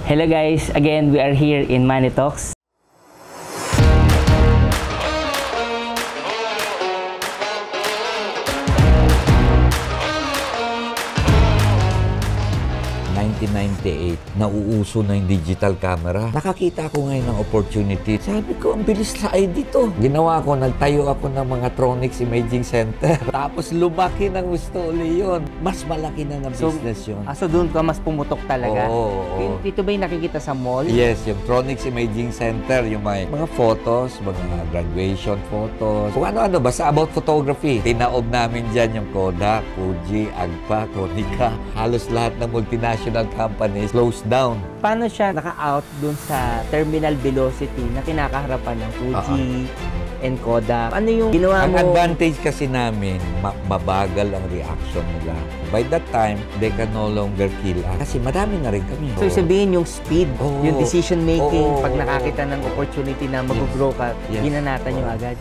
Hello guys, again we are here in Money Talks. In 1998, nauuso na yung digital camera. Nakakita ko ngayon ng opportunity. Sabi ko, ang bilis na dito. Ginawa ko, nagtayo ako ng mga Tronics Imaging Center. Tapos lumaki ng gusto uli yun. Mas malaki na ng business yun. So doon ka mas pumutok talaga? Oo. Ito ba yung nakikita sa mall? Yes, yung Tronics Imaging Center, yung may mga photos, mga graduation photos. Kung ano-ano, basta about photography. Tinaob namin dyan yung Kodak, Fuji, Agfa, Konica. Halos lahat ng multinational companies closed down. Paano siya naka-out dun sa terminal velocity na kinakaharapan ng Fuji and Kodak? Ano yung ginawa mo? Ang advantage kasi namin, mabagal ang reaction nila. By that time, they can no longer kill us. Kasi marami na rin kami. So, sabihin yung speed, yung decision making, pag nakakita ng opportunity na mag-grow ka, ginanatan nyo agad.